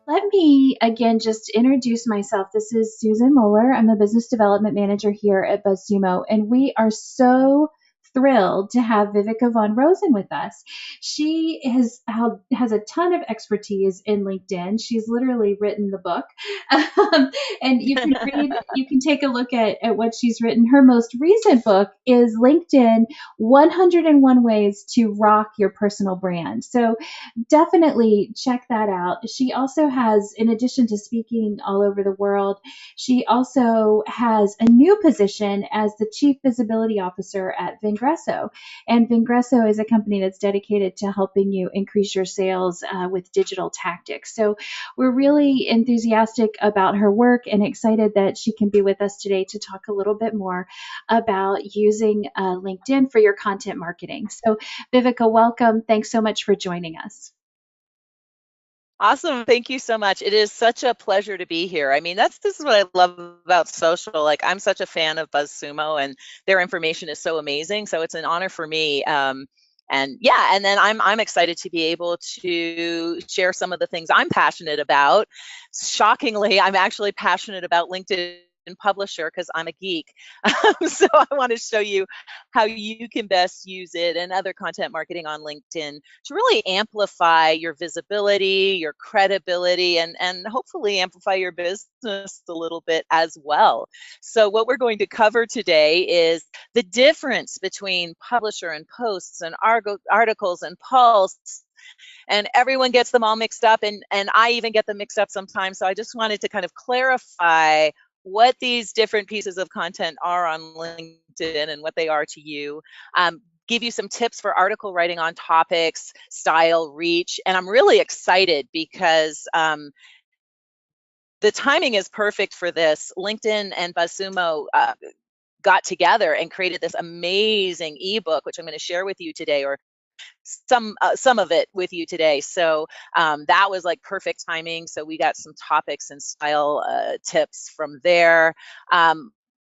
Let me again just introduce myself. This is Susan Moeller. I'm a business development manager here at BuzzSumo, and we are so thrilled to have Viveka von Rosen with us. She has a ton of expertise in LinkedIn. She's literally written the book, and you can take a look at what she's written. Her most recent book is LinkedIn 101 Ways to Rock Your Personal Brand. So definitely check that out. She also has, in addition to speaking all over the world, she also has a new position as the Chief Visibility Officer at Vingresso. And Vingresso is a company that's dedicated to helping you increase your sales with digital tactics. So we're really enthusiastic about her work and excited that she can be with us today to talk a little bit more about using LinkedIn for your content marketing. So Viveka, welcome. Thanks so much for joining us. Awesome. Thank you so much. It is such a pleasure to be here. I mean, this is what I love about social. Like, I'm such a fan of BuzzSumo, and their information is so amazing. So it's an honor for me. And yeah, and then I'm excited to be able to share some of the things I'm passionate about. Shockingly, I'm actually passionate about LinkedIn Publisher because I'm a geek. So I want to show you how you can best use it and other content marketing on LinkedIn to really amplify your visibility, your credibility, and hopefully amplify your business a little bit as well. So what we're going to cover today is the difference between publisher and posts and articles and pulse, and everyone gets them all mixed up, and I even get them mixed up sometimes. So I just wanted to kind of clarify what these different pieces of content are on LinkedIn and what they are to you. Give you some tips for article writing on topics, style, reach, and I'm really excited because the timing is perfect for this. LinkedIn and BuzzSumo got together and created this amazing ebook, which I'm going to share with you today, or some of it with you today. So that was like perfect timing. So we got some topics and style tips from there.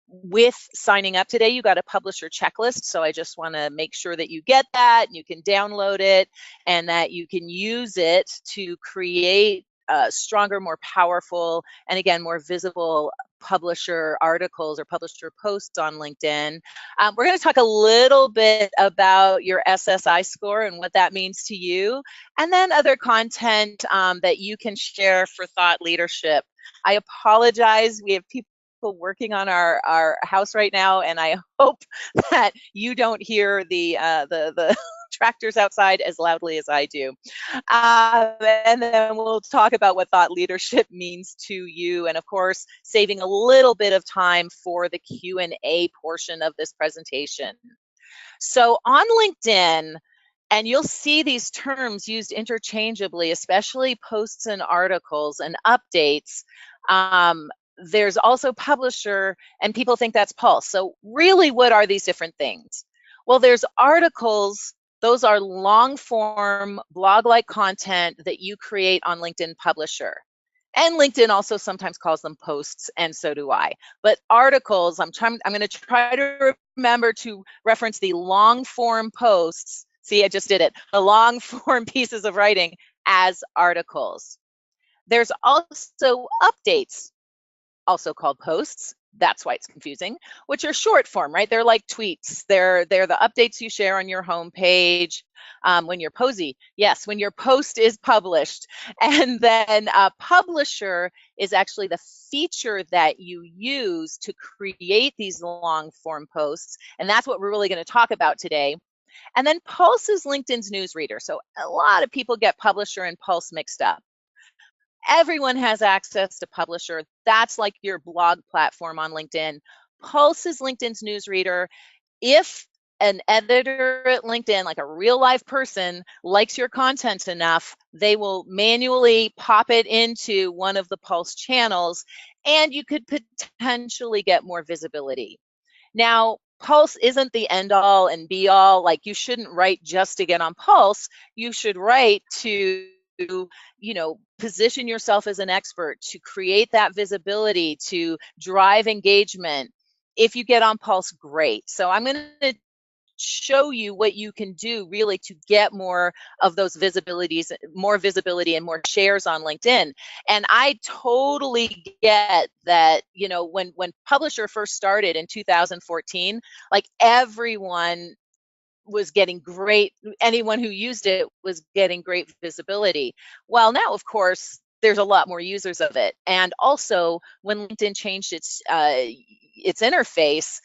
With signing up today, you got a publisher checklist. So I just want to make sure that you get that and you can download it and that you can use it to create stronger, more powerful, and again, more visible publisher articles or publisher posts on LinkedIn. We're going to talk a little bit about your SSI score and what that means to you, and then other content that you can share for thought leadership. I apologize. We have people working on our house right now, and I hope that you don't hear the tractors outside as loudly as I do. And then we'll talk about what thought leadership means to you, and of course, saving a little bit of time for the Q&A portion of this presentation. So on LinkedIn, and you'll see these terms used interchangeably, especially posts and articles and updates. There's also publisher, and people think that's pulse. So really, what are these different things? Well, there's articles. Those are long form blog-like content that you create on LinkedIn Publisher. And LinkedIn also sometimes calls them posts, and so do I. But articles, I'm going to try to remember to reference the long form posts. See, I just did it. The long form pieces of writing as articles. There's also updates, also called posts. That's why it's confusing, which are short form, right? They're like tweets. They're the updates you share on your homepage when you're posy. Yes, when your post is published. And then publisher is actually the feature that you use to create these long form posts. And that's what we're really going to talk about today. And then Pulse is LinkedIn's newsreader. So a lot of people get publisher and Pulse mixed up. Everyone has access to Publisher. That's like your blog platform on LinkedIn. Pulse is LinkedIn's newsreader. If an editor at LinkedIn, like a real life person, likes your content enough, they will manually pop it into one of the Pulse channels, and you could potentially get more visibility. Now, Pulse isn't the end all and be all. Like, you shouldn't write just to get on Pulse. You should write to position yourself as an expert, to create that visibility, to drive engagement. If you get on Pulse, great. So I'm going to show you what you can do really to get more of those visibilities, more visibility and more shares on LinkedIn. And I totally get that, you know, when Publisher first started in 2014, like everyone was getting great, anyone who used it was getting great visibility. Well, now, of course, there's a lot more users of it. And also, when LinkedIn changed its interface,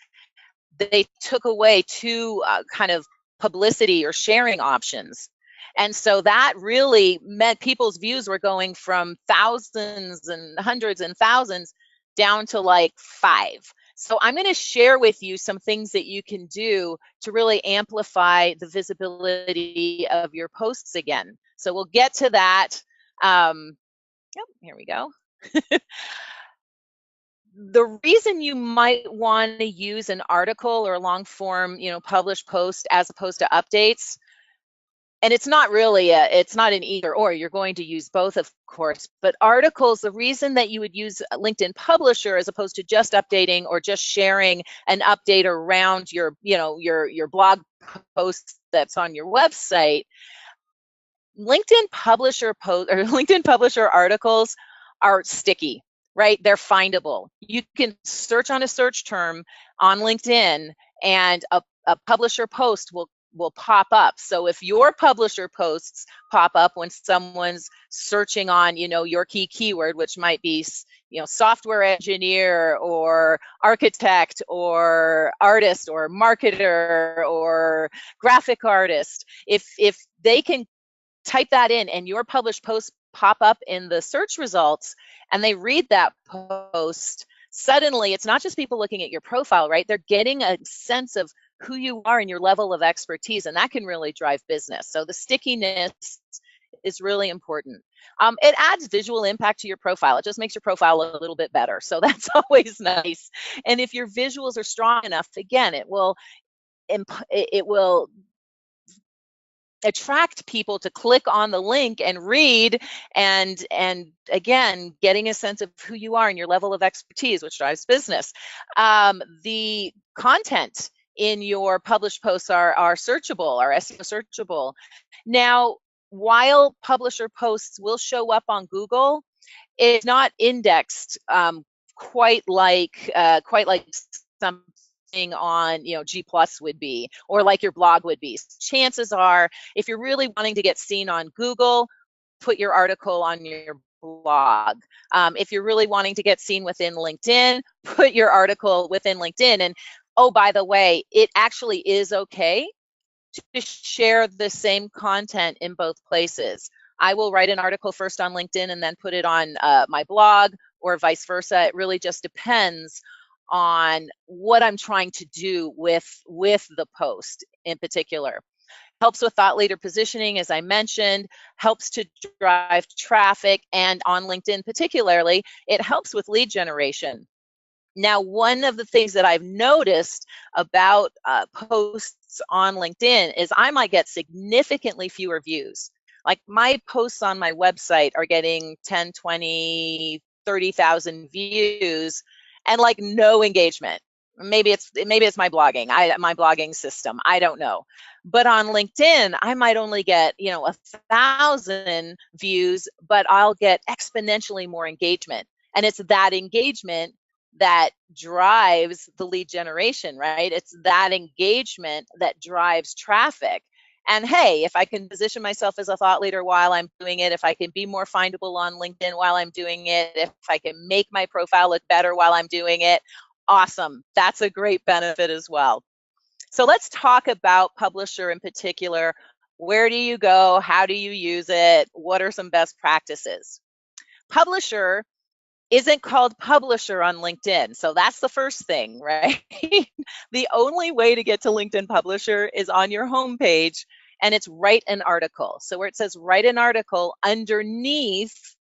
they took away two kind of publicity or sharing options. And so that really meant people's views were going from thousands and hundreds and thousands down to like 5. So I'm going to share with you some things that you can do to really amplify the visibility of your posts again. So we'll get to that. Yep, here we go. The reason you might want to use an article or long form, you know, published post as opposed to updates, and it's not really it's not an either or, you're going to use both, of course, but articles, the reason that you would use LinkedIn Publisher as opposed to just updating or just sharing an update around your, you know, your blog post that's on your website, LinkedIn Publisher post or LinkedIn Publisher articles are sticky, right? They're findable. You can search on a search term on LinkedIn, and a publisher post will pop up. So if your publisher posts pop up when someone's searching on, you know, your key keyword, which might be, you know, software engineer or architect or artist or marketer or graphic artist, if they can type that in and your published posts pop up in the search results and they read that post, suddenly it's not just people looking at your profile, right? They're getting a sense of who you are and your level of expertise, and that can really drive business. So the stickiness is really important. It adds visual impact to your profile. It just makes your profile a little bit better. So that's always nice. And if your visuals are strong enough, again, it will attract people to click on the link and read, and again, getting a sense of who you are and your level of expertise, which drives business. The content in your published posts are searchable, are SEO searchable. Now, while publisher posts will show up on Google, it's not indexed quite like something on, you know, G plus would be, or like your blog would be. Chances are, if you're really wanting to get seen on Google, put your article on your blog. If you're really wanting to get seen within LinkedIn, put your article within LinkedIn. And oh, by the way, it actually is okay to share the same content in both places. I will write an article first on LinkedIn and then put it on my blog, or vice versa. It really just depends on what I'm trying to do with the post in particular. Helps with thought leader positioning, as I mentioned, helps to drive traffic, and on LinkedIn particularly, it helps with lead generation. Now, one of the things that I've noticed about posts on LinkedIn is I might get significantly fewer views. Like my posts on my website are getting 10, 20, 30,000 views and like no engagement. Maybe it's my blogging system. I don't know. But on LinkedIn, I might only get, you know, 1,000 views, but I'll get exponentially more engagement. And it's that engagement that drives the lead generation, right? It's that engagement that drives traffic. And hey, if I can position myself as a thought leader while I'm doing it, if I can be more findable on LinkedIn while I'm doing it, if I can make my profile look better while I'm doing it, awesome. That's a great benefit as well. So let's talk about Publisher in particular. Where do you go? How do you use it? What are some best practices? Publisher isn't called Publisher on LinkedIn. So that's the first thing, right? The only way to get to LinkedIn Publisher is on your homepage, and it's write an article. So where it says write an article, underneath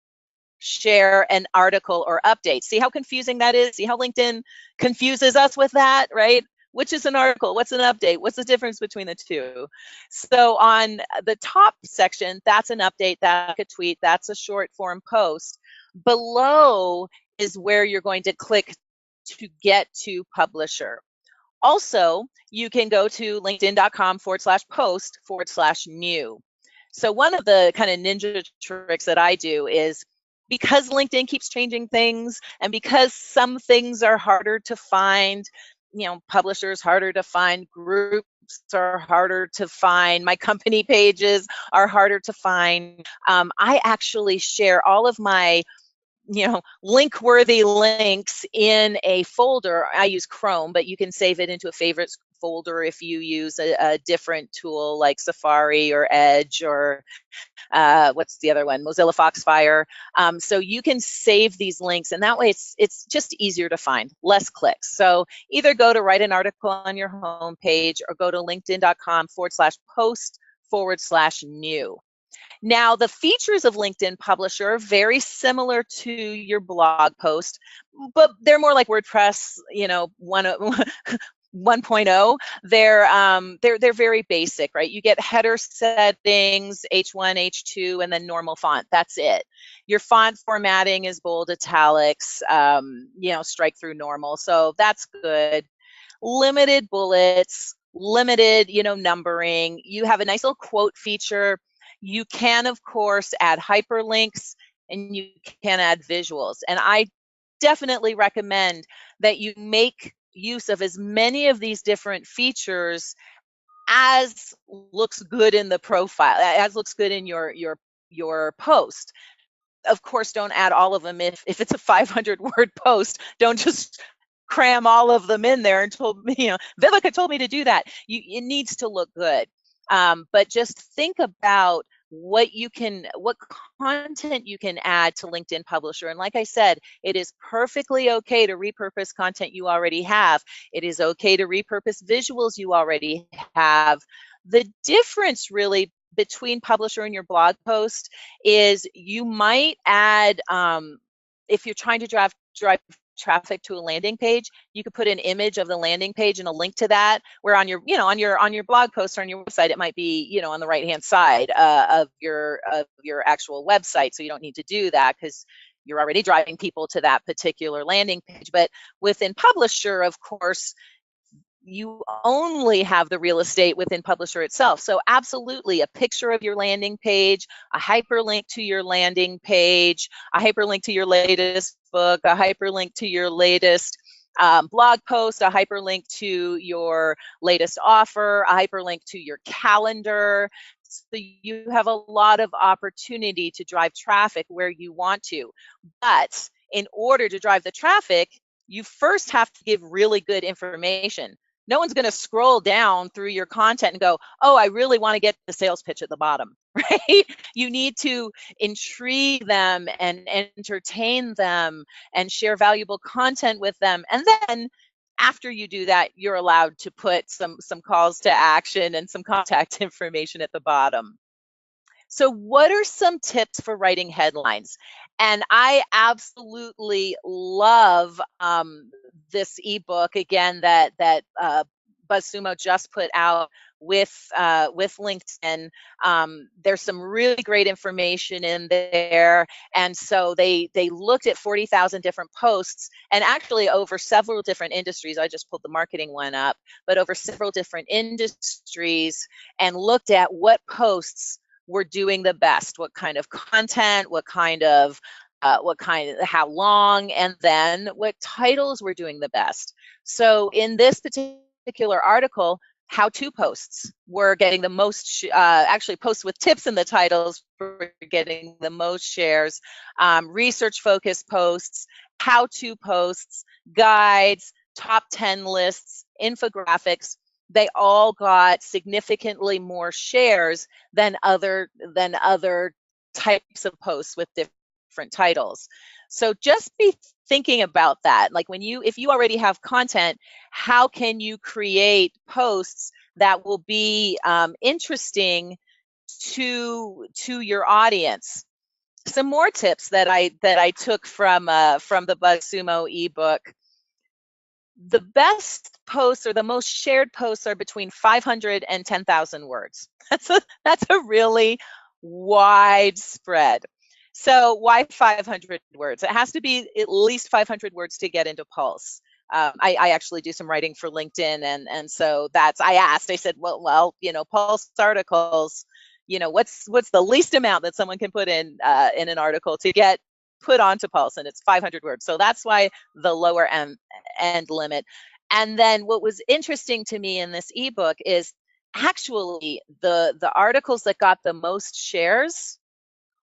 share an article or update. See how confusing that is? See how LinkedIn confuses us with that, right? Which is an article? What's an update? What's the difference between the two? So on the top section, that's an update, that's a tweet, that's a short form post. Below is where you're going to click to get to Publisher. Also, you can go to linkedin.com/post/new. So one of the kind of ninja tricks that I do is, because LinkedIn keeps changing things and because some things are harder to find, publishers harder to find, groups are harder to find, my company pages are harder to find. I actually share all of my link worthy links in a folder. I use Chrome, but you can save it into a favorites folder if you use a different tool like Safari or Edge or what's the other one, Mozilla Foxfire. So you can save these links, and that way it's just easier to find, less clicks. So either go to write an article on your homepage or go to linkedin.com/post/new. Now, the features of LinkedIn Publisher are very similar to your blog post, but they're more like WordPress, 1.0. They're very basic, right? You get header settings, H1, H2, and then normal font. That's it. Your font formatting is bold, italics, strike through normal. So that's good. Limited bullets, limited, numbering. You have a nice little quote feature. You can, of course, add hyperlinks and you can add visuals. And I definitely recommend that you make use of as many of these different features as looks good in the profile, as looks good in your post. Of course, don't add all of them. If it's a 500 word post, don't just cram all of them in there and told me, Viveka told me to do that. It needs to look good. But just think about what content you can add to LinkedIn Publisher. And like I said, it is perfectly okay to repurpose content you already have. It is okay to repurpose visuals you already have. The difference really between Publisher and your blog post is you might add, if you're trying to drive traffic to a landing page, you could put an image of the landing page and a link to that, where on your blog post or on your website, it might be, on the right hand side of your actual website. So you don't need to do that because you're already driving people to that particular landing page. But within Publisher, of course, you only have the real estate within Publisher itself. So absolutely, a picture of your landing page, a hyperlink to your landing page, a hyperlink to your latest book, a hyperlink to your latest blog post, a hyperlink to your latest offer, a hyperlink to your calendar. So you have a lot of opportunity to drive traffic where you want to. But in order to drive the traffic, you first have to give really good information. No one's going to scroll down through your content and go, oh, I really want to get the sales pitch at the bottom, right? You need to intrigue them and entertain them and share valuable content with them. And then after you do that, you're allowed to put some calls to action and some contact information at the bottom. So what are some tips for writing headlines? And I absolutely love this ebook again that BuzzSumo just put out with LinkedIn. There's some really great information in there, and so they looked at 40,000 different posts, and actually over several different industries. I just pulled the marketing one up, but over several different industries, and looked at what posts were doing the best, what kind of content, how long, and then what titles were doing the best. So in this particular article, how-to posts were getting the most, actually posts with tips in the titles were getting the most shares, research-focused posts, how-to posts, guides, top 10 lists, infographics, they all got significantly more shares than other types of posts with different titles. So just be thinking about that. Like if you already have content, how can you create posts that will be interesting to your audience? Some more tips that I took from the BuzzSumo ebook. The best posts or the most shared posts are between 500 and 10,000 words. That's a really wide spread. So why 500 words? It has to be at least 500 words to get into Pulse. I actually do some writing for LinkedIn, and so I said, well, Pulse articles, what's the least amount that someone can put in an article to get put onto Pulse, and it's 500 words. So that's why the lower end limit. And then what was interesting to me in this ebook is actually the articles that got the most shares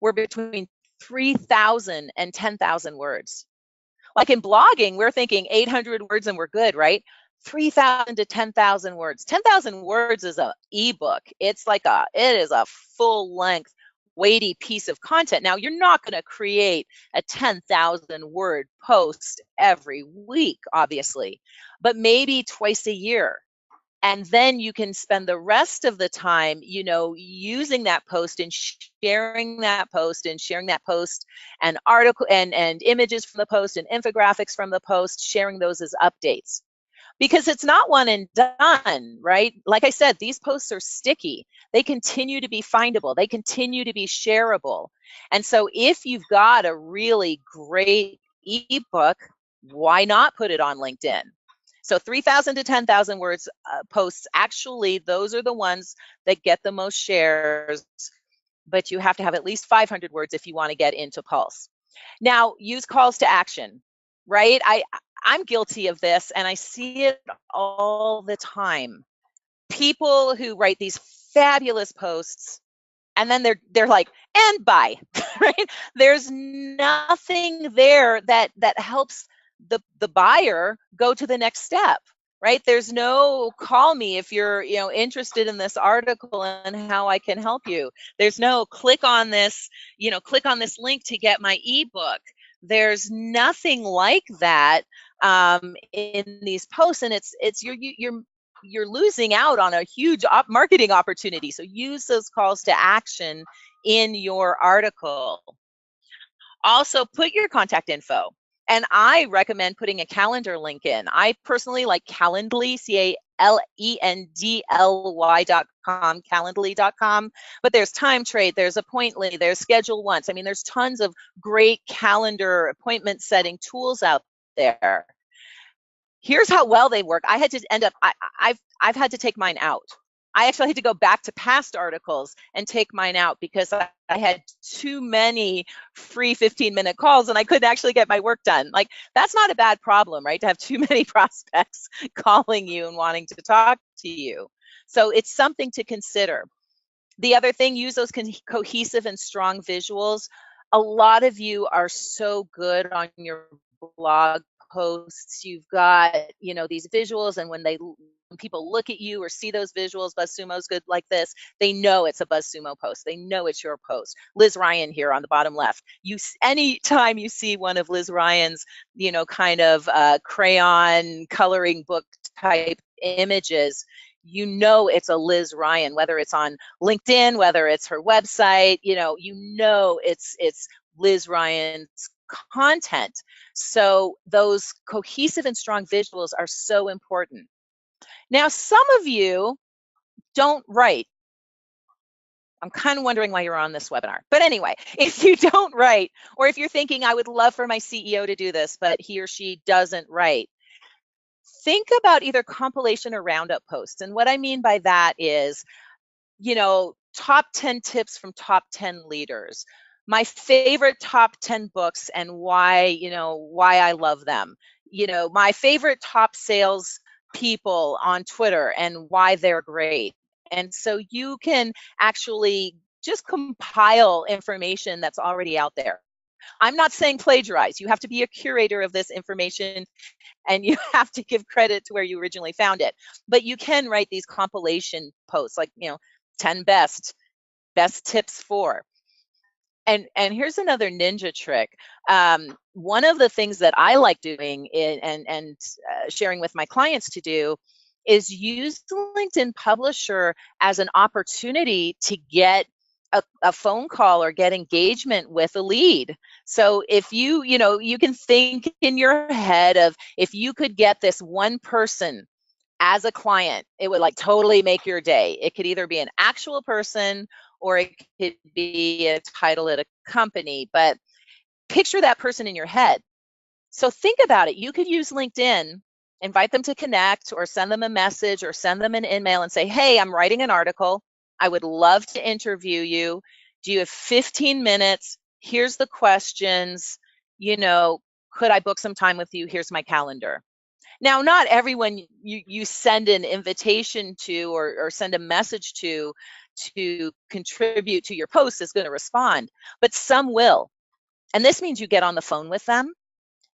were between 3,000 and 10,000 words. Like in blogging, we're thinking 800 words and we're good, right? 3,000 to 10,000 words. 10,000 words is an ebook. It is a full length, weighty piece of content. Now, you're not going to create a 10,000 word post every week, obviously, but maybe twice a year. And then you can spend the rest of the time, using that post and sharing that post and article and images from the post and infographics from the post, sharing those as updates. Because it's not one and done, right? Like I said, these posts are sticky. They continue to be findable. They continue to be shareable. And so if you've got a really great ebook, why not put it on LinkedIn? So 3,000 to 10,000 words posts, actually, those are the ones that get the most shares, but you have to have at least 500 words if you want to get into Pulse. Now, use calls to action, right? I'm guilty of this, and I see it all the time. People who write these fabulous posts, and then they're like, and bye, right? There's nothing there that helps the buyer go to the next step, right? There's no call me if you're interested in this article and how I can help you. There's no click on this link to get my ebook. There's nothing like that in these posts, and it's you're losing out on a huge marketing opportunity. So use those calls to action in your article. Also, put your contact info. And I recommend putting a calendar link in. I personally like Calendly, CALENDLY.com, Calendly.com. But there's Time Trade, there's Appointly, there's Schedule Once. I mean, there's tons of great calendar appointment setting tools out there. Here's how well they work. I had to I've had to take mine out. I actually had to go back to past articles and take mine out because I had too many free 15-minute calls and I couldn't actually get my work done. Like, that's not a bad problem, right? To have too many prospects calling you and wanting to talk to you. So it's something to consider. The other thing, use those cohesive and strong visuals. A lot of you are so good on your blog posts. You've got, these visuals, and when people look at you or see those visuals, BuzzSumo's good like this, they know it's a BuzzSumo post. They know it's your post. Liz Ryan here on the bottom left. Anytime you see one of Liz Ryan's, kind of crayon coloring book type images, it's a Liz Ryan, whether it's on LinkedIn, whether it's her website, it's Liz Ryan's content. So those cohesive and strong visuals are so important. Now, some of you don't write. I'm kind of wondering why you're on this webinar. But anyway, if you don't write, or if you're thinking, I would love for my CEO to do this, but he or she doesn't write, think about either compilation or roundup posts. And what I mean by that is, top 10 tips from top 10 leaders, my favorite top 10 books and why I love them, my favorite top sales people on Twitter and why they're great. And so you can actually just compile information that's already out there. I'm not saying plagiarize. You have to be a curator of this information, and you have to give credit to where you originally found it. But you can write these compilation posts, like 10 best tips for. And here's another ninja trick. One of the things that I like doing and sharing with my clients to do is use the LinkedIn publisher as an opportunity to get a phone call or get engagement with a lead. So if you can think in your head of, if you could get this one person as a client, it would totally make your day. It could either be an actual person or it could be a title at a company, but picture that person in your head. So think about it. You could use LinkedIn invite them to connect, or send them a message, or send them an email and say, hey, I'm writing an article. I would love to interview you. Do you have 15 minutes? Here's the questions. Could I book some time with you? Here's my calendar. Now, not everyone you send an invitation to, or send a message to contribute to your post is going to respond, but some will. And this means you get on the phone with them.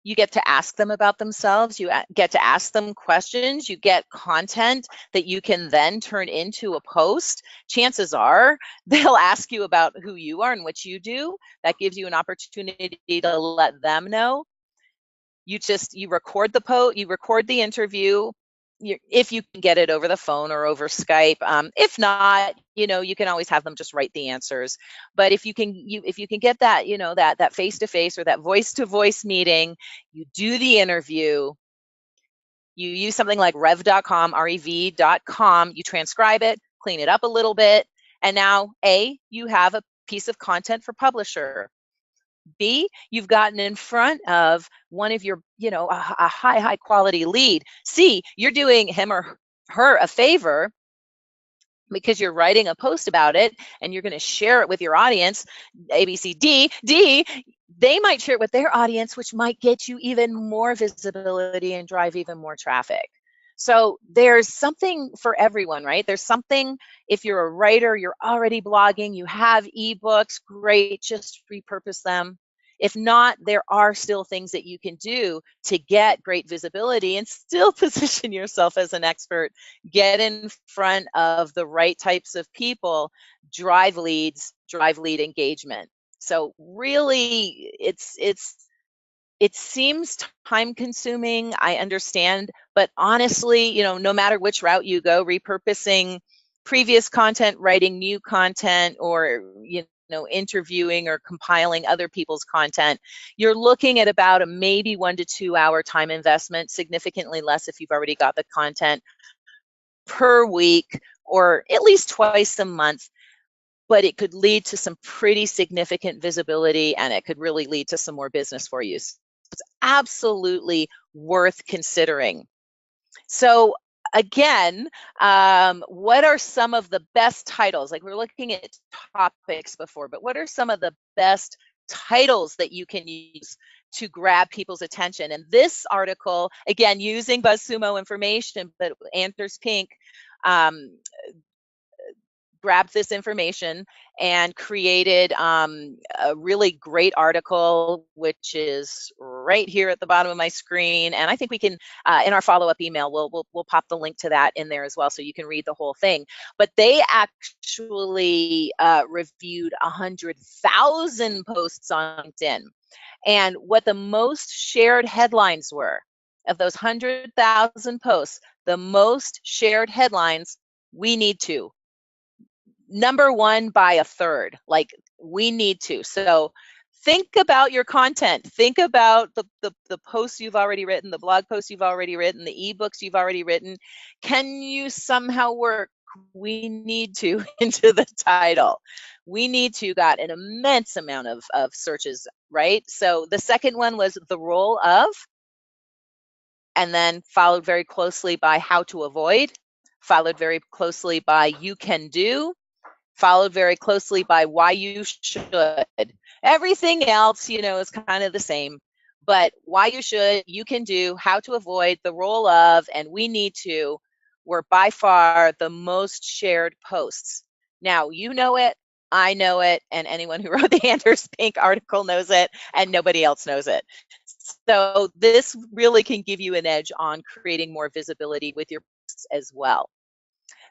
You get to ask them about themselves. You get to ask them questions. You get content that you can then turn into a post. Chances are they'll ask you about who you are and what you do. That gives you an opportunity to let them know. You record you record the interview, if you can get it over the phone or over Skype. If not, you can always have them just write the answers. But if you can get that, that face-to-face or that voice-to-voice meeting, you do the interview. You use something like rev.com, rev.com. You transcribe it, clean it up a little bit, and now you have a piece of content for publisher. B, you've gotten in front of one of your, a high quality lead. C, you're doing him or her a favor because you're writing a post about it and you're going to share it with your audience. A, B, C, D. D, they might share it with their audience, which might get you even more visibility and drive even more traffic. So there's something for everyone, right? There's something. If you're a writer, you're already blogging, you have ebooks, great, just repurpose them. If not, there are still things that you can do to get great visibility and still position yourself as an expert, get in front of the right types of people, drive leads, drive lead engagement. So really, it seems time consuming, I understand, but honestly, no matter which route you go, repurposing previous content, writing new content, or interviewing or compiling other people's content, you're looking at about a maybe 1 to 2 hour time investment, significantly less if you've already got the content, per week, or at least twice a month. But it could lead to some pretty significant visibility, and it could really lead to some more business for you. It's absolutely worth considering. So again, what are some of the best titles? Like, we're looking at topics before, but what are some of the best titles that you can use to grab people's attention? And this article, again, using BuzzSumo information, but Anders Pink grabbed this information and created a really great article, which is right here at the bottom of my screen. And I think we can, in our follow-up email, we'll pop the link to that in there as well, so you can read the whole thing. But they actually reviewed 100,000 posts on LinkedIn, and what the most shared headlines were of those 100,000 posts. The most shared headlines: we need to. Number one by a third. Like, we need to. So think about your content. Think about the posts you've already written, the blog posts you've already written, the ebooks you've already written. Can you somehow work "we need to" into the title? We need to got an immense amount of searches, right? So the second one was the role of, and then followed very closely by how to avoid, followed very closely by you can do, followed very closely by why you should. Everything else, is kind of the same, but why you should, you can do, how to avoid, the role of, and we need to were by far the most shared posts. Now, you know it, I know it, and anyone who wrote the Anders Pink article knows it, and nobody else knows it. So this really can give you an edge on creating more visibility with your posts as well.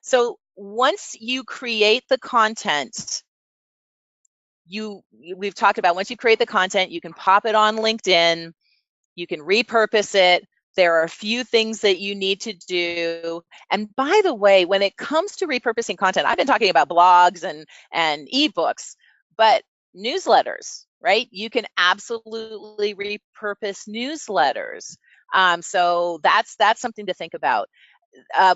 So once you create the content, we've talked about, once you create the content, you can pop it on LinkedIn, you can repurpose it. There are a few things that you need to do. And by the way, when it comes to repurposing content, I've been talking about blogs and ebooks, but newsletters, right? You can absolutely repurpose newsletters. So that's something to think about.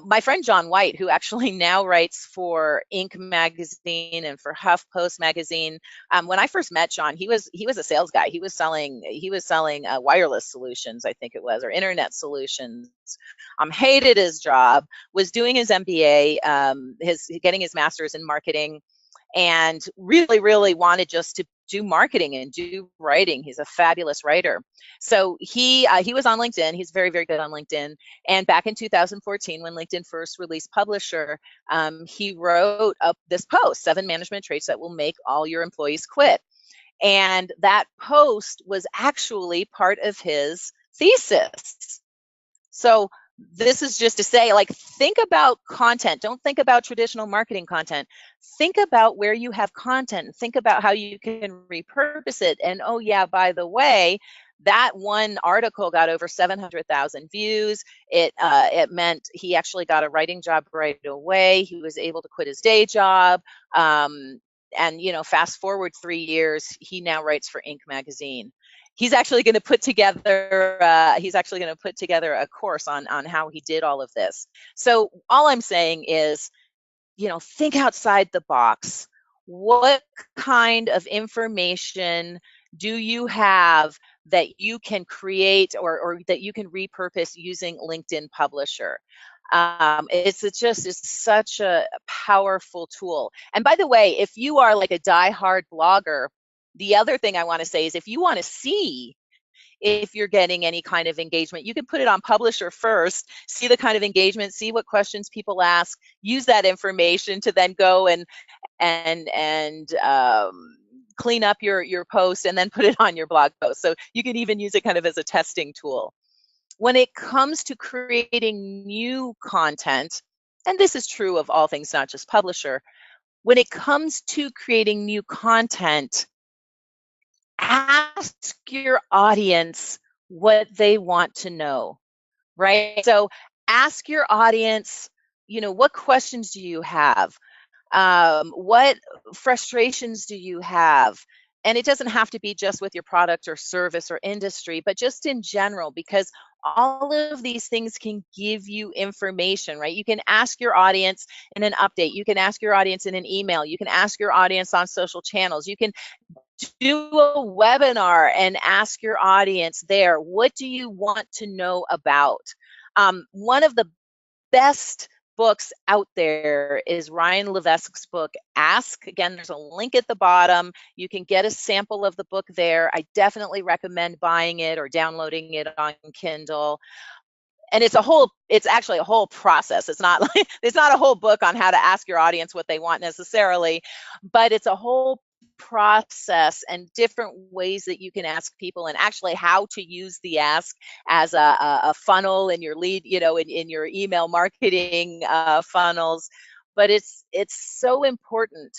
my friend John White, who actually now writes for Inc. magazine and for HuffPost magazine. When I first met John, he was a sales guy. He was selling wireless solutions, I think it was, or internet solutions. Hated his job. Was doing his MBA, his getting his master's in marketing, and really, really wanted just to do marketing and do writing. He's a fabulous writer. So he was on LinkedIn. He's very, very good on LinkedIn. And back in 2014, when LinkedIn first released Publisher, he wrote up this post: 7 management traits that will make all your employees quit. And that post was actually part of his thesis. So this is just to say, like, think about content. Don't think about traditional marketing content. Think about where you have content. Think about how you can repurpose it. And oh yeah, by the way, that one article got over 700,000 views. It meant he actually got a writing job right away. He was able to quit his day job. And fast forward 3 years, he now writes for Inc. magazine. He's actually going to put together a course on how he did all of this. So all I'm saying is, think outside the box. What kind of information do you have that you can create, or that you can repurpose using LinkedIn Publisher? It's such a powerful tool. And by the way, if you are like a diehard blogger, the other thing I want to say is, if you want to see if you're getting any kind of engagement, you can put it on Publisher first, see the kind of engagement, see what questions people ask, use that information to then go and clean up your post, and then put it on your blog post. So you can even use it kind of as a testing tool. When it comes to creating new content, and this is true of all things, not just Publisher, when it comes to creating new content, ask your audience what they want to know, right? So ask your audience, what questions do you have? What frustrations do you have? And it doesn't have to be just with your product or service or industry, but just in general, because all of these things can give you information, right? You can ask your audience in an update. You can ask your audience in an email. You can ask your audience on social channels. You can do a webinar and ask your audience there, what do you want to know about? One of the best books out there is Ryan Levesque's book, Ask. Again, there's a link at the bottom. You can get a sample of the book there. I definitely recommend buying it or downloading it on Kindle. And it's actually a whole process. It's not like, it's not a whole book on how to ask your audience what they want necessarily, but it's a whole process and different ways that you can ask people, and actually how to use the ask as a funnel in your lead, in your email marketing funnels. But it's so important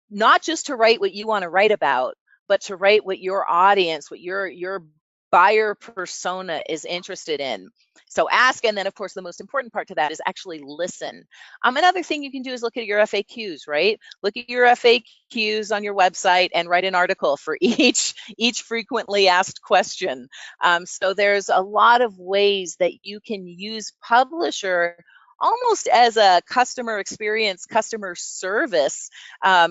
not just to write what you want to write about, but to write what your audience, what your buyer persona is interested in. So ask, and then of course the most important part to that is actually listen. Another thing you can do is look at your FAQs, right? Look at your FAQs on your website and write an article for each frequently asked question. So there's a lot of ways that you can use Publisher almost as a customer experience, customer service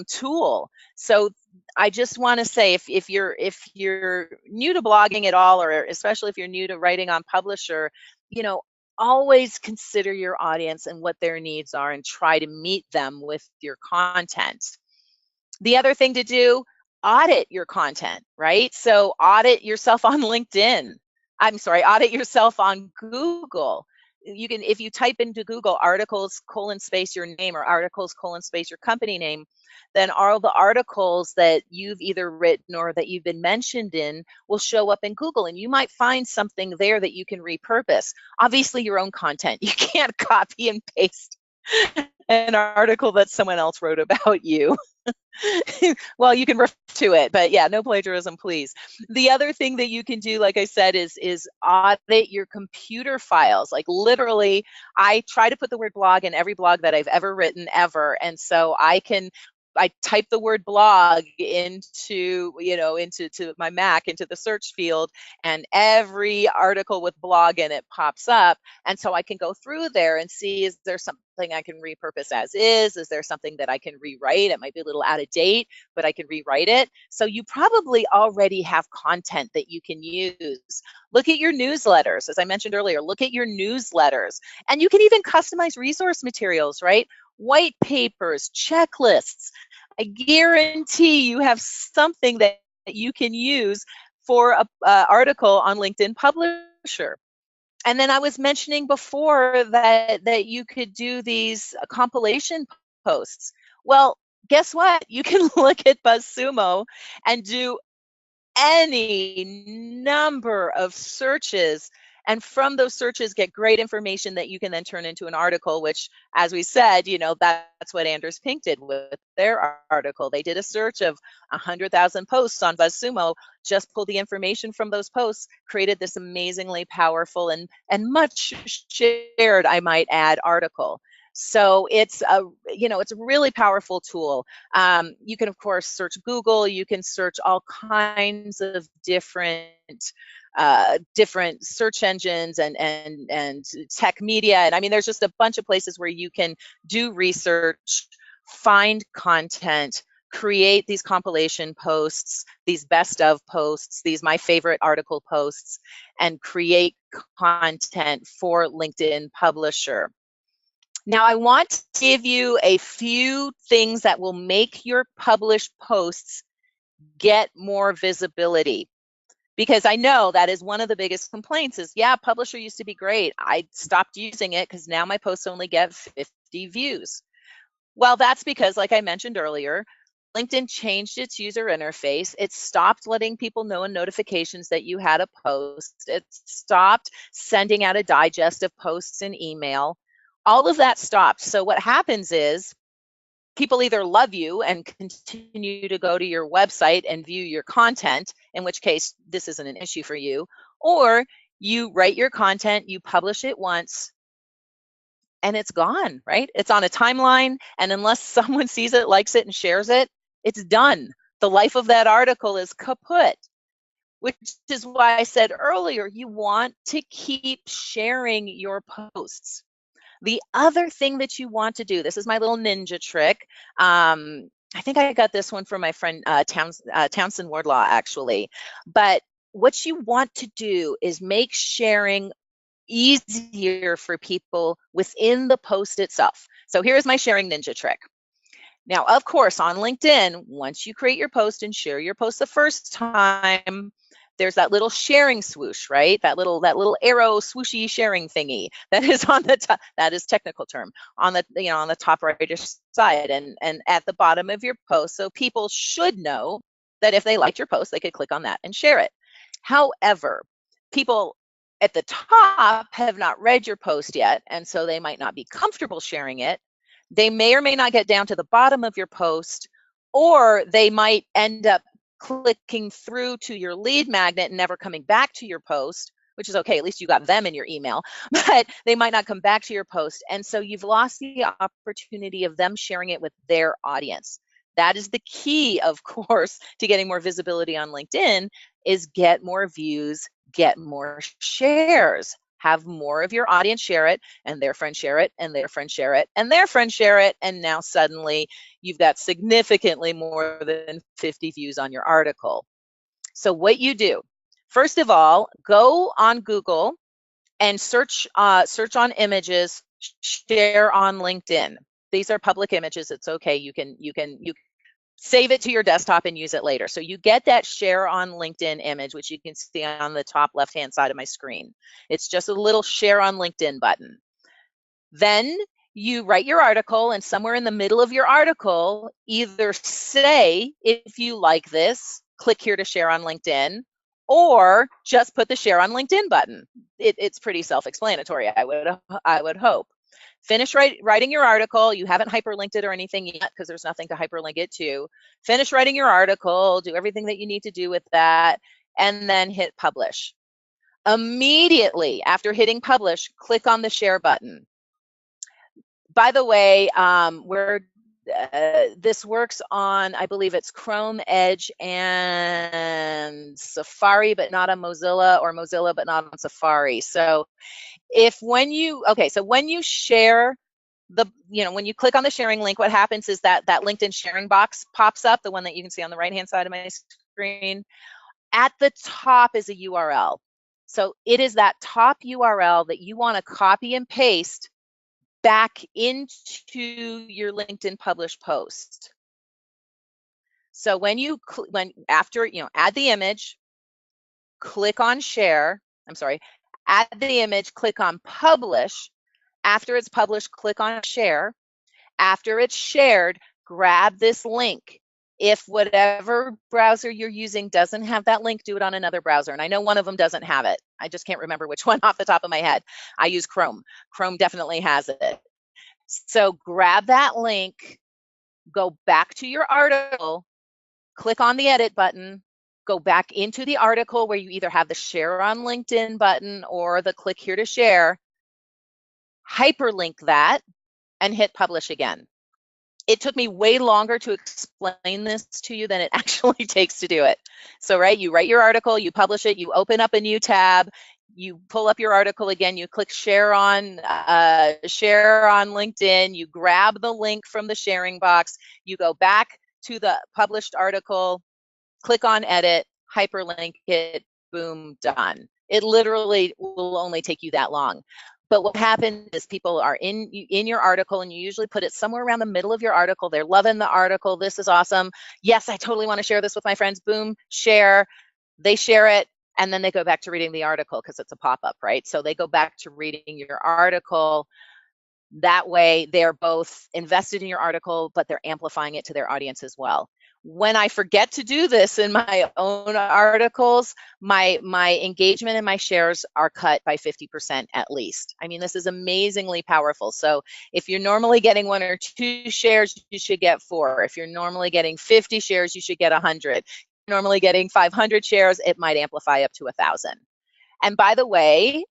tool. So I just want to say, if you're new to blogging at all, or especially if you're new to writing on Publisher, always consider your audience and what their needs are, and try to meet them with your content. The other thing to do, audit your content, right? So audit yourself on LinkedIn. I'm sorry, audit yourself on Google. You can, if you type into Google articles :space your name, or articles :space your company name, then all the articles that you've either written or that you've been mentioned in will show up in Google, and you might find something there that you can repurpose. Obviously your own content. You can't copy and paste an article that someone else wrote about you. Well, you can refer to it, but yeah, no plagiarism, please. The other thing that you can do, like I said, is audit your computer files. Like literally, I try to put the word blog in every blog that I've ever written ever. And so I can I type the word blog into, into my Mac, into the search field, and every article with blog in it pops up. And so I can go through there and see, is there something I can repurpose as is? Is there something that I can rewrite? It might be a little out of date, but I can rewrite it. So you probably already have content that you can use. Look at your newsletters. As I mentioned earlier, look at your newsletters. And you can even customize resource materials, right? White papers, checklists. I guarantee you have something that you can use for a article on LinkedIn Publisher. And then I was mentioning before that you could do these compilation posts. Well, guess what? You can look at BuzzSumo and do any number of searches, and from those searches get great information that you can then turn into an article, which, as we said, that's what Anders Pink did with their article. They did a search of 100,000 posts on BuzzSumo, just pulled the information from those posts, created this amazingly powerful and much shared, I might add, article. So it's a really powerful tool. You can, of course, search Google. You can search all kinds of different search engines and tech media. And I mean, there's just a bunch of places where you can do research, find content, create these compilation posts, these best of posts, these my favorite article posts, and create content for LinkedIn Publisher. Now, I want to give you a few things that will make your published posts get more visibility, because I know that is one of the biggest complaints is, yeah, Publisher used to be great. I stopped using it because now my posts only get 50 views. Well, that's because, like I mentioned earlier, LinkedIn changed its user interface. It stopped letting people know in notifications that you had a post. It stopped sending out a digest of posts in email. All of that stopped. So what happens is people either love you and continue to go to your website and view your content, in which case this isn't an issue for you, or you write your content, you publish it once, and it's gone, right? It's on a timeline, and unless someone sees it, likes it, and shares it, it's done. The life of that article is kaput, which is why I said earlier, you want to keep sharing your posts. The other thing that you want to do, this is my little ninja trick. I think I got this one from my friend Townsend Wardlaw, actually. But what you want to do is make sharing easier for people within the post itself. So here's my sharing ninja trick. Now, of course, on LinkedIn, once you create your post and share your post the first time, there's that little sharing swoosh, right? That little arrow swooshy sharing thingy that is on the top. That is technical term on the top right side and at the bottom of your post. So people should know that if they liked your post, they could click on that and share it. However, people at the top have not read your post yet, and so they might not be comfortable sharing it. They may or may not get down to the bottom of your post, or they might end up clicking through to your lead magnet and never coming back to your post, which is okay. At least you got them in your email, but they might not come back to your post. And so you've lost the opportunity of them sharing it with their audience. That is the key, of course, to getting more visibility on LinkedIn is get more views, get more shares. Have more of your audience share it, and their friends share it, and their friends share it, and their friends share it, and now suddenly you've got significantly more than 50 views on your article. So what you do, first of all, go on Google and search on images, share on LinkedIn. These are public images. It's okay. You can save it to your desktop and use it later. So you get that share on LinkedIn image, which you can see on the top left-hand side of my screen. It's just a little share on LinkedIn button. Then you write your article, and somewhere in the middle of your article, either say, if you like this, click here to share on LinkedIn, or just put the share on LinkedIn button. It's pretty self-explanatory, I would hope. Finish writing your article. You haven't hyperlinked it or anything yet because there's nothing to hyperlink it to. Finish writing your article, do everything that you need to do with that, and then hit publish. Immediately after hitting publish, click on the share button. By the way, we're this works on, I believe it's Chrome, Edge, and Safari, but not on Mozilla, or Mozilla, but not on Safari. So when you share when you click on the sharing link, what happens is that LinkedIn sharing box pops up, the one that you can see on the right-hand side of my screen. At the top is a URL. So it is that top URL that you want to copy and paste back into your LinkedIn published post. So after add the image, click on share. Add the image, click on publish. After it's published, click on share. After it's shared, grab this link. If whatever browser you're using doesn't have that link, do it on another browser. And I know one of them doesn't have it. I just can't remember which one off the top of my head. I use Chrome. Chrome definitely has it. So grab that link, go back to your article, click on the edit button, go back into the article where you either have the share on LinkedIn button or the click here to share, hyperlink that, and hit publish again. It took me way longer to explain this to you than it actually takes to do it. So, you write your article, you publish it, you open up a new tab, you pull up your article again, you click share on LinkedIn, you grab the link from the sharing box, you go back to the published article, click on edit, hyperlink it, boom, done. It literally will only take you that long. But what happens is people are in your article, and you usually put it somewhere around the middle of your article. They're loving the article. This is awesome. Yes, I totally want to share this with my friends. Boom, share. They share it, and then they go back to reading the article because it's a pop-up, right? So they go back to reading your article. That way, they're both invested in your article, but they're amplifying it to their audience as well. When I forget to do this in my own articles, my engagement and my shares are cut by 50% at least. I mean, this is amazingly powerful. So if you're normally getting 1 or 2 shares, you should get 4. If you're normally getting 50 shares, you should get 100. If you're normally getting 500 shares, it might amplify up to 1,000. And by the way,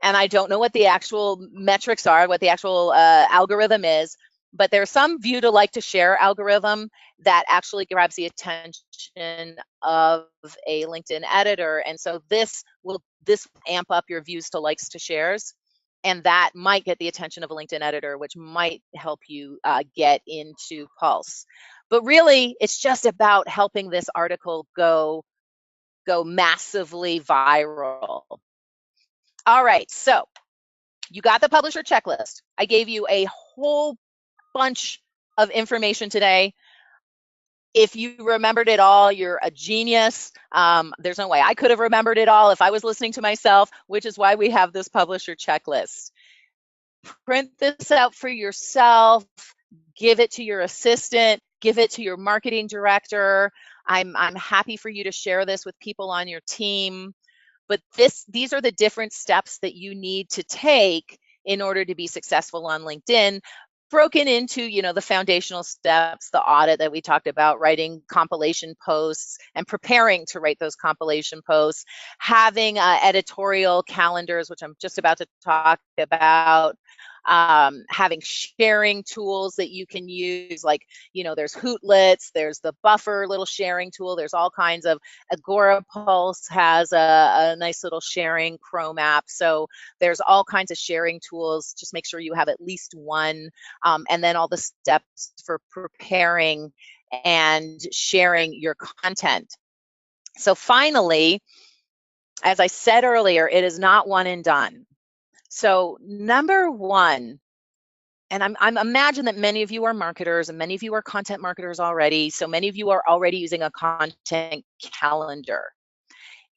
and I don't know what the actual metrics are, what the actual algorithm is, but there's some view to like to share algorithm that actually grabs the attention of a LinkedIn editor. And so this will amp up your views to likes to shares. And that might get the attention of a LinkedIn editor, which might help you get into Pulse. But really, it's just about helping this article go massively viral. All right, so you got the publisher checklist. I gave you a whole bunch of information today. If you remembered it all, you're a genius. There's no way I could have remembered it all if I was listening to myself, which is why we have this publisher checklist. Print this out for yourself, give it to your assistant, give it to your marketing director. I'm happy for you to share this with people on your team. But these are the different steps that you need to take in order to be successful on LinkedIn, broken into, the foundational steps, the audit that we talked about, writing compilation posts and preparing to write those compilation posts, having editorial calendars, which I'm just about to talk about, having sharing tools that you can use, like, there's Hootlets, there's the Buffer little sharing tool, there's all kinds of, Agora Pulse has a nice little sharing Chrome app. So there's all kinds of sharing tools. Just make sure you have at least one, and then all the steps for preparing and sharing your content. So finally, as I said earlier, it is not one and done. So number one, and I'm imagine that many of you are marketers and many of you are content marketers already. So many of you are already using a content calendar.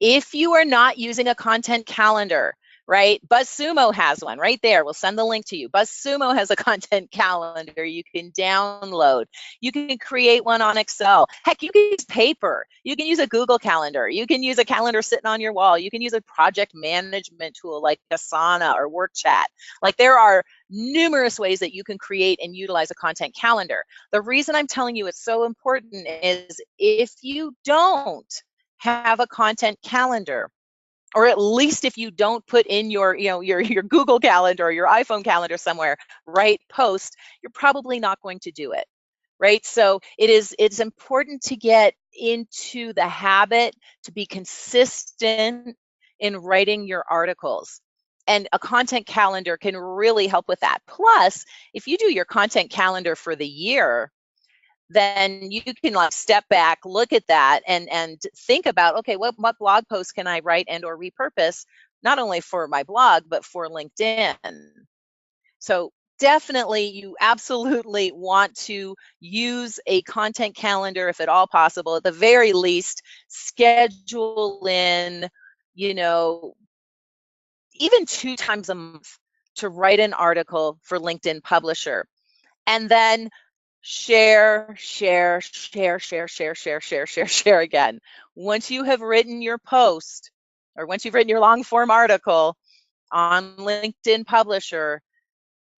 If you are not using a content calendar, right? BuzzSumo has one right there. We'll send the link to you. BuzzSumo has a content calendar you can download. You can create one on Excel. Heck, you can use paper. You can use a Google Calendar. You can use a calendar sitting on your wall. You can use a project management tool like Asana or WorkChat. Like, there are numerous ways that you can create and utilize a content calendar. The reason I'm telling you it's so important is if you don't have a content calendar, Or at least if you don't put in your, your Google Calendar or your iPhone calendar somewhere, write post, you're probably not going to do it. Right? So it's important to get into the habit to be consistent in writing your articles. And a content calendar can really help with that. Plus, if you do your content calendar for the year, then you can like step back, look at that, and think about, okay, what blog posts can I write and or repurpose, not only for my blog but for LinkedIn. So definitely, you absolutely want to use a content calendar if at all possible. At the very least, schedule in, you know, even 2 times a month to write an article for LinkedIn Publisher. And then share, share, share, share, share, share, share, share, share again. Once you have written your post, or once you've written your long form article on LinkedIn Publisher,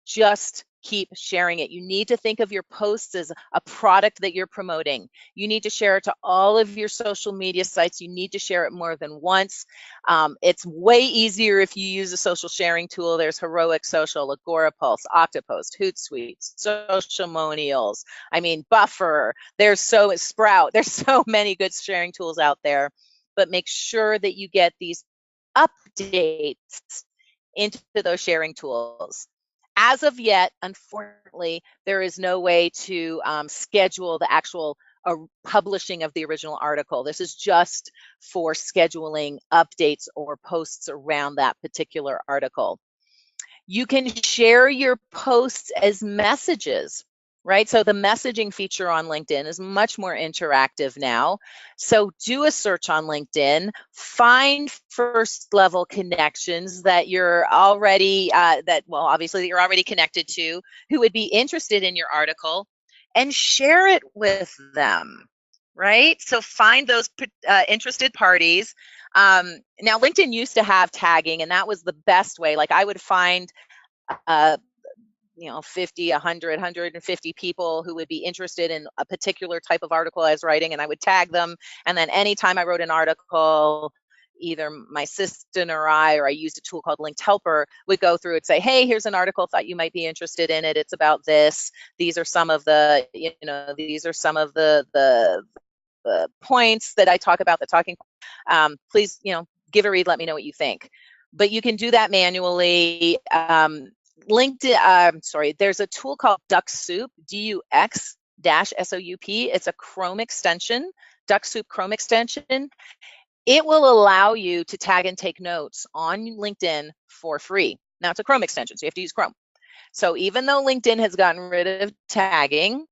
just keep sharing it. You need to think of your posts as a product that you're promoting. You need to share it to all of your social media sites. You need to share it more than once. It's way easier if you use a social sharing tool. There's Heroic Social, Agorapulse, Octopost, Hootsuite, Socialmonials. I mean, Buffer. Sprout. There's so many good sharing tools out there. But make sure that you get these updates into those sharing tools. As of yet, unfortunately, there is no way to schedule the actual publishing of the original article. This is just for scheduling updates or posts around that particular article. You can share your posts as messages, right? So the messaging feature on LinkedIn is much more interactive now. So do a search on LinkedIn, find first level connections that you're already, obviously that you're already connected to, who would be interested in your article, and share it with them, right? So find those interested parties. Now, LinkedIn used to have tagging, and that was the best way. Like I would find uh, 50, 100, 150 people who would be interested in a particular type of article I was writing, and I would tag them. And then anytime I wrote an article, either my assistant or I used a tool called Linked Helper, would go through and say, hey, here's an article, thought you might be interested in it. It's about this. These are some of the, the points that I talk about, the talking. Please, give a read, let me know what you think. But you can do that manually. LinkedIn, there's a tool called DuckSoup, DUX-SOUP. It's a Chrome extension, DuckSoup Chrome extension. It will allow you to tag and take notes on LinkedIn for free. Now, it's a Chrome extension, so you have to use Chrome. So even though LinkedIn has gotten rid of tagging,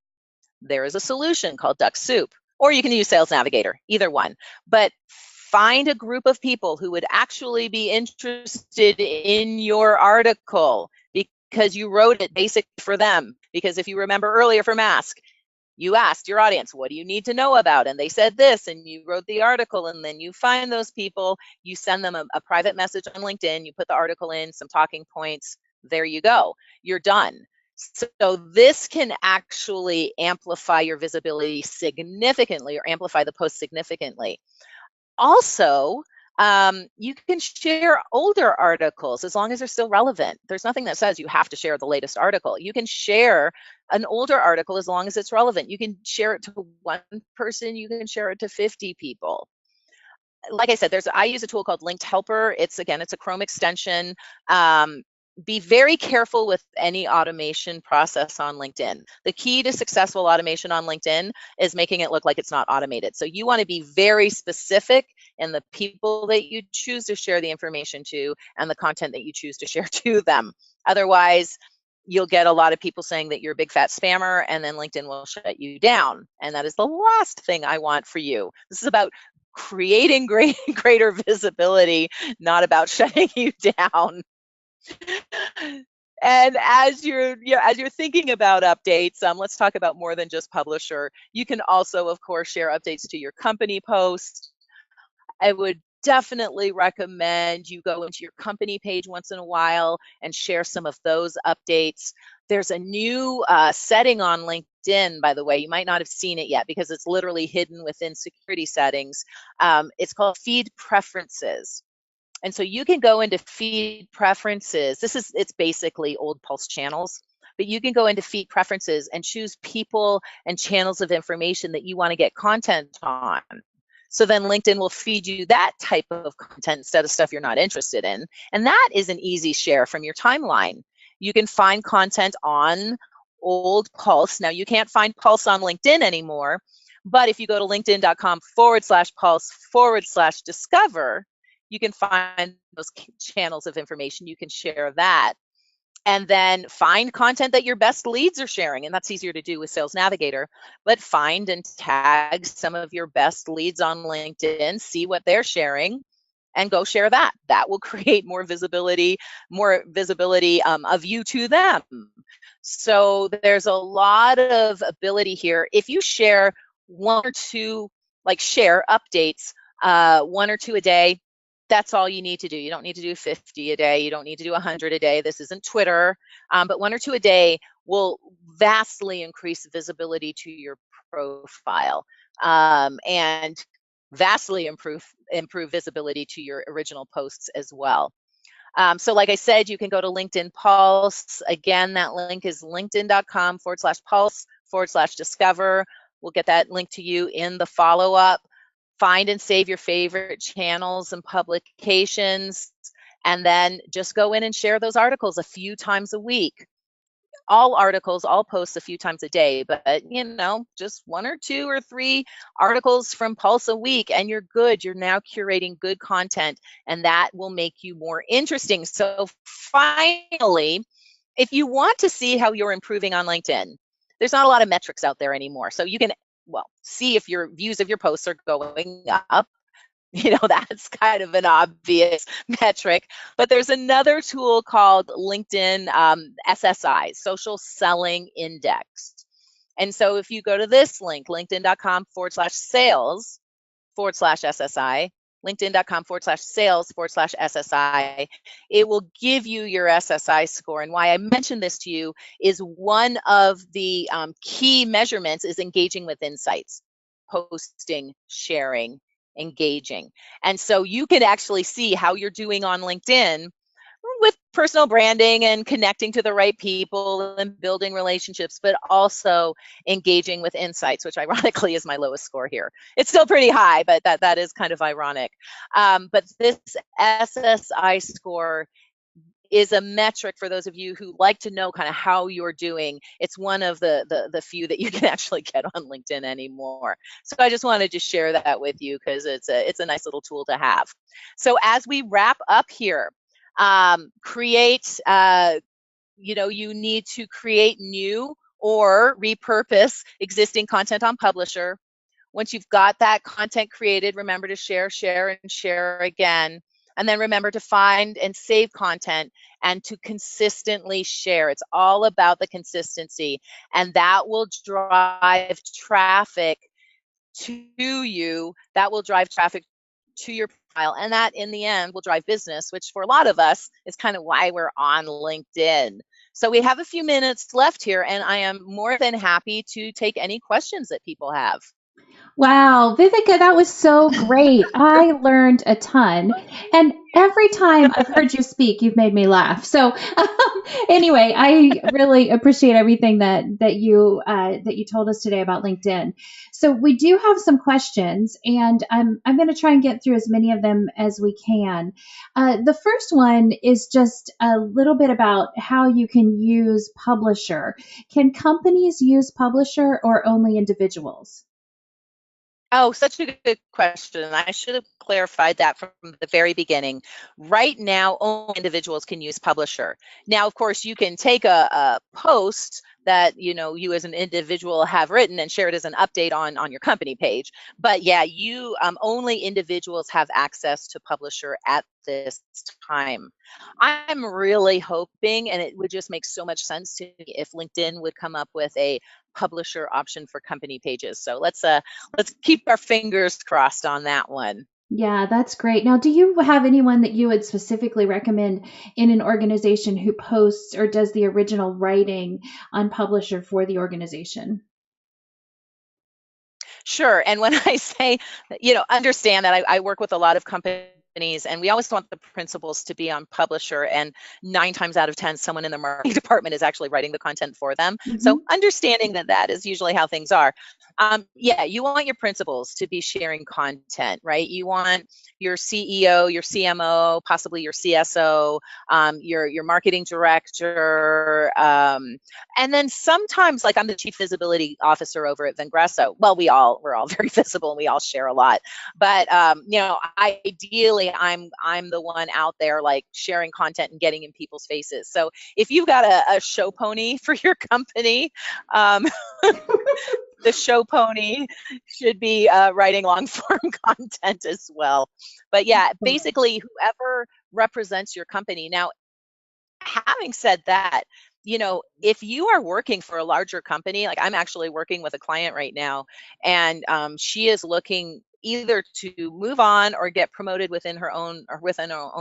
there is a solution called DuckSoup, or you can use Sales Navigator, either one. But find a group of people who would actually be interested in your article because you wrote it basically for them. Because if you remember earlier from Ask, you asked your audience, what do you need to know about? And they said this, and you wrote the article, and then you find those people, you send them a private message on LinkedIn, you put the article in, some talking points, there you go, you're done. So this can actually amplify your visibility significantly, or amplify the post significantly. Also, you can share older articles as long as they're still relevant. There's nothing that says you have to share the latest article. You can share an older article as long as it's relevant. You can share it to one person, you can share it to 50 people. Like I said, I use a tool called Linked Helper. It's a Chrome extension. Be very careful with any automation process on LinkedIn. The key to successful automation on LinkedIn is making it look like it's not automated. So you want to be very specific in the people that you choose to share the information to and the content that you choose to share to them. Otherwise, you'll get a lot of people saying that you're a big fat spammer, and then LinkedIn will shut you down. And that is the last thing I want for you. This is about creating greater visibility, not about shutting you down. And as you're thinking about updates, let's talk about more than just publisher. You can also, of course, share updates to your company post. I would definitely recommend you go into your company page once in a while and share some of those updates. There's a new setting on LinkedIn, by the way. You might not have seen it yet because it's literally hidden within security settings. It's called Feed Preferences. And so you can go into feed preferences. It's basically old Pulse channels, but you can go into feed preferences and choose people and channels of information that you want to get content on. So then LinkedIn will feed you that type of content instead of stuff you're not interested in. And that is an easy share from your timeline. You can find content on old Pulse. Now, you can't find Pulse on LinkedIn anymore, but if you go to linkedin.com/pulse/discover, you can find those channels of information. You can share that. And then find content that your best leads are sharing. And that's easier to do with Sales Navigator. But find and tag some of your best leads on LinkedIn, see what they're sharing, and go share that. That will create more visibility of you to them. So there's a lot of ability here. If you share one or two, like share updates, one or two a day, that's all you need to do. You don't need to do 50 a day. You don't need to do 100 a day. This isn't Twitter, but one or two a day will vastly increase visibility to your profile, and vastly improve visibility to your original posts as well. So like I said, you can go to LinkedIn Pulse. Again, that link is linkedin.com/pulse/discover. We'll get that link to you in the follow-up. Find and save your favorite channels and publications, and then just go in and share those articles a few times a week. All articles, all posts a few times a day, but just one or two or three articles from Pulse a week, and you're good. You're now curating good content, and that will make you more interesting. So finally, if you want to see how you're improving on LinkedIn, there's not a lot of metrics out there anymore. So you can, see if your views of your posts are going up. That's kind of an obvious metric. But there's another tool called LinkedIn SSI, Social Selling Index. And so if you go to this link, linkedin.com/sales/SSI, linkedin.com/sales/SSI, it will give you your SSI score. And why I mentioned this to you is one of the key measurements is engaging with insights, posting, sharing, engaging. And so you can actually see how you're doing on LinkedIn with personal branding and connecting to the right people and building relationships, but also engaging with insights, which ironically is my lowest score here. It's still pretty high, but that is kind of ironic. But this SSI score is a metric for those of you who like to know kind of how you're doing. It's one of the few that you can actually get on LinkedIn anymore. So I just wanted to share that with you because it's a nice little tool to have. So as we wrap up here, you need to create new or repurpose existing content on Publisher. Once you've got that content created, remember to share, and share again. And then remember to find and save content and to consistently share. It's all about the consistency, and that will drive traffic to you. That will drive traffic to your profile, and that in the end will drive business, which for a lot of us is kind of why we're on LinkedIn. So we have a few minutes left here, and I am more than happy to take any questions that people have. Wow, Viveka, that was so great. I learned a ton. And every time I've heard you speak, you've made me laugh. So anyway, I really appreciate everything that you told us today about LinkedIn. So we do have some questions, and I'm going to try and get through as many of them as we can. The first one is just a little bit about how you can use Publisher. Can companies use Publisher or only individuals? Oh, such a good question. I should have clarified that from the very beginning. Right now, only individuals can use Publisher. Now, of course, you can take a post that you as an individual have written and share it as an update on your company page. But yeah, you only individuals have access to Publisher at this time. I'm really hoping, and it would just make so much sense to me if LinkedIn would come up with a Publisher option for company pages. So let's keep our fingers crossed on that one. Yeah, that's great. Now, do you have anyone that you would specifically recommend in an organization who posts or does the original writing on Publisher for the organization? Sure. And when I say, understand that I work with a lot of companies companies, and we always want the principals to be on publisher, and 9 times out of 10, someone in the marketing department is actually writing the content for them. So understanding that that is usually how things are. Yeah, you want your principals to be sharing content, right? You want your CEO, your CMO, possibly your CSO, your marketing director, and then sometimes, like I'm the chief visibility officer over at Vengresso. Well, we're all very visible and we all share a lot. But ideally, I'm the one out there like sharing content and getting in people's faces. So if you've got a show pony for your company, the show pony should be writing long form content as well. But yeah, basically, whoever represents your company. Now, having said that, if you are working for a larger company, like I'm actually working with a client right now, and she is looking either to move on or get promoted within her own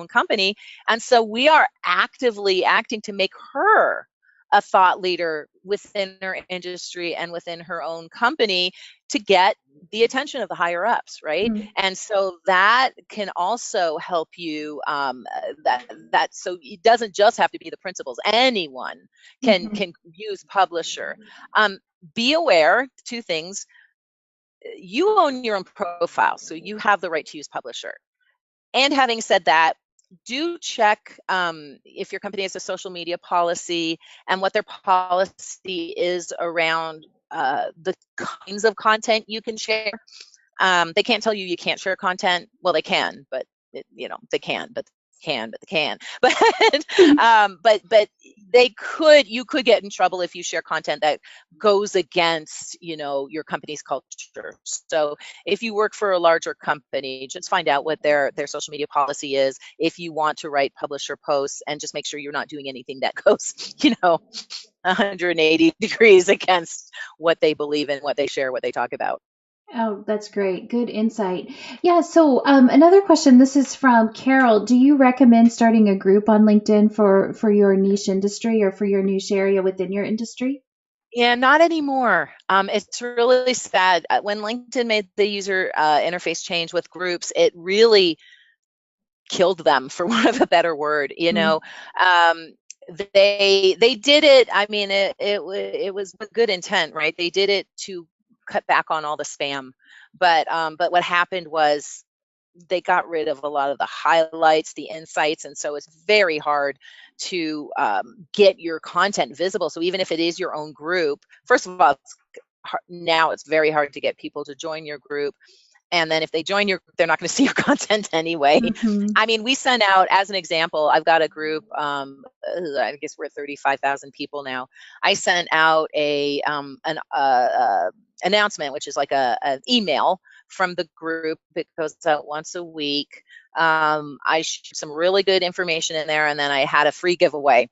company. And so we are actively acting to make her a thought leader within her industry and within her own company to get the attention of the higher ups, right? And so that can also help you. So it doesn't just have to be the principals. Anyone can use publisher. Be aware, two things. You own your own profile, so you have the right to use publisher. And having said that, do check if your company has a social media policy and what their policy is around the kinds of content you can share. They can't tell you you can't share content. Well, they can, but they can, but they can. But you could get in trouble if you share content that goes against your company's culture. So if you work for a larger company, just find out what their social media policy is if you want to write publisher posts, and just make sure you're not doing anything that goes 180 degrees against what they believe in, what they share, what they talk about. Oh, that's great. Good insight. Yeah. So, another question. This is from Carol. Do you recommend starting a group on LinkedIn for your niche industry or for your niche area within your industry? Yeah, not anymore. It's really sad. When LinkedIn made the user interface change with groups, it really killed them, for want of a better word. They did it. I mean, it was with good intent, right? They did it to cut back on all the spam, but what happened was they got rid of a lot of the highlights, the insights, and so it's very hard to get your content visible. So even if it is your own group, first of all, now it's very hard to get people to join your group. And then if they join your group, they're not going to see your content anyway. I mean, we sent out, as an example, I've got a group, I guess we're 35,000 people now. I sent out an announcement, which is like an email from the group. It goes out once a week. I shared some really good information in there, and then I had a free giveaway.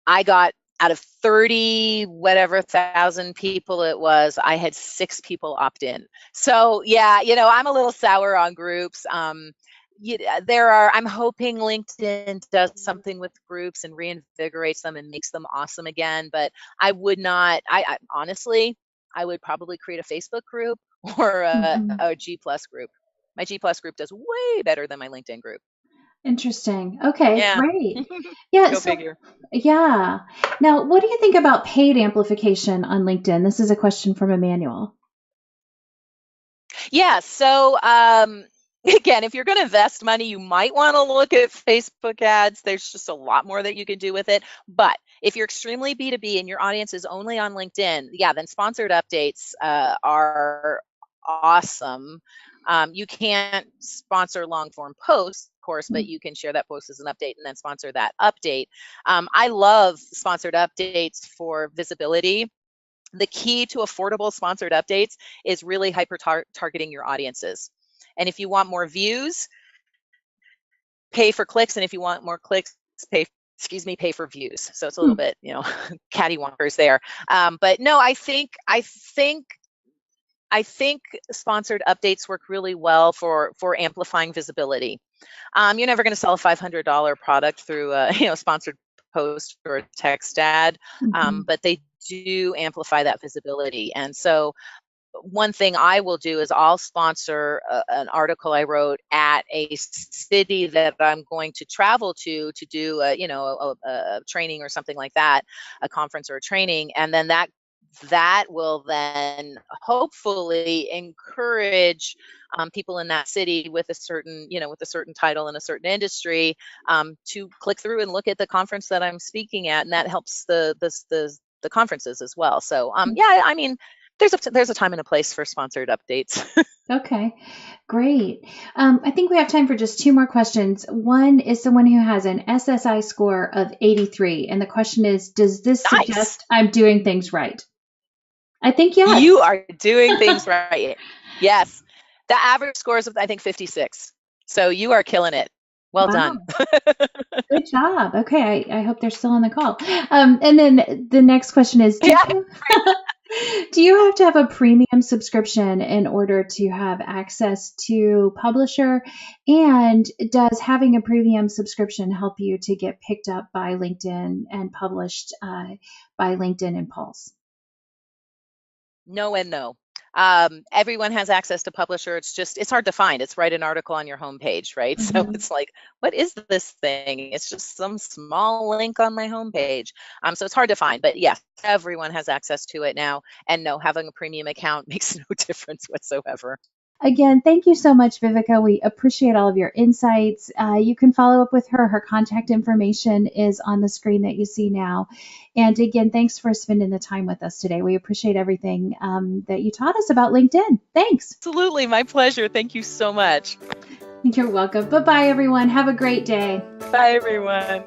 I got, out of 30 whatever thousand people it was, I had 6 people opt in. So yeah, I'm a little sour on groups. I'm hoping LinkedIn does something with groups and reinvigorates them and makes them awesome again. But I would not, I honestly, I would probably create a Facebook group or a G Plus group. My G Plus group does way better than my LinkedIn group. Interesting. Okay, Yeah. great. Yeah, Go figure. Yeah. Now, what do you think about paid amplification on LinkedIn? This is a question from Emmanuel. Yeah. So, again, if you're going to invest money, you might want to look at Facebook ads. There's just a lot more that you can do with it. But if you're extremely B2B and your audience is only on LinkedIn, yeah, then sponsored updates are awesome. You can't sponsor long form posts, of course, but you can share that post as an update and then sponsor that update. I love sponsored updates for visibility. The key to affordable sponsored updates is really hyper targeting your audiences. And if you want more views, pay for clicks. And if you want more clicks, pay for views. So it's a little bit, cattywampers there. But no, I think sponsored updates work really well for amplifying visibility. You're never going to sell a $500 product through a sponsored post or a text ad, but they do amplify that visibility. And so one thing I will do is I'll sponsor an article I wrote at a city that I'm going to travel to do a training or something like that, a conference or a training, and then that will then hopefully encourage people in that city with a certain, with a certain title in a certain industry, to click through and look at the conference that I'm speaking at, and that helps the conferences as well. So yeah, I mean, there's a time and a place for sponsored updates. Okay, great. I think we have time for just two more questions. One is someone who has an SSI score of 83, and the question is, does this Nice. suggest I'm doing things right? I think yes. You are doing things right. Yes. The average score is, I think, 56. So you are killing it. Well done. Wow. Good job. Okay, I hope they're still on the call. And then the next question is, Yeah. do you have to have a premium subscription in order to have access to Publisher? And does having a premium subscription help you to get picked up by LinkedIn and published by LinkedIn and Pulse? No and no. Everyone has access to Publisher. It's hard to find. It's write an article on your homepage, right? So Mhm. it's like, what is this thing? It's just some small link on my homepage. So it's hard to find. But yes, everyone has access to it now. And no, having a premium account makes no difference whatsoever. Again, thank you so much, Viveka. We appreciate all of your insights. You can follow up with her. Her contact information is on the screen that you see now. And again, thanks for spending the time with us today. We appreciate everything that you taught us about LinkedIn. Thanks. Absolutely. My pleasure. Thank you so much. You're welcome. Bye bye, everyone. Have a great day. Bye, everyone.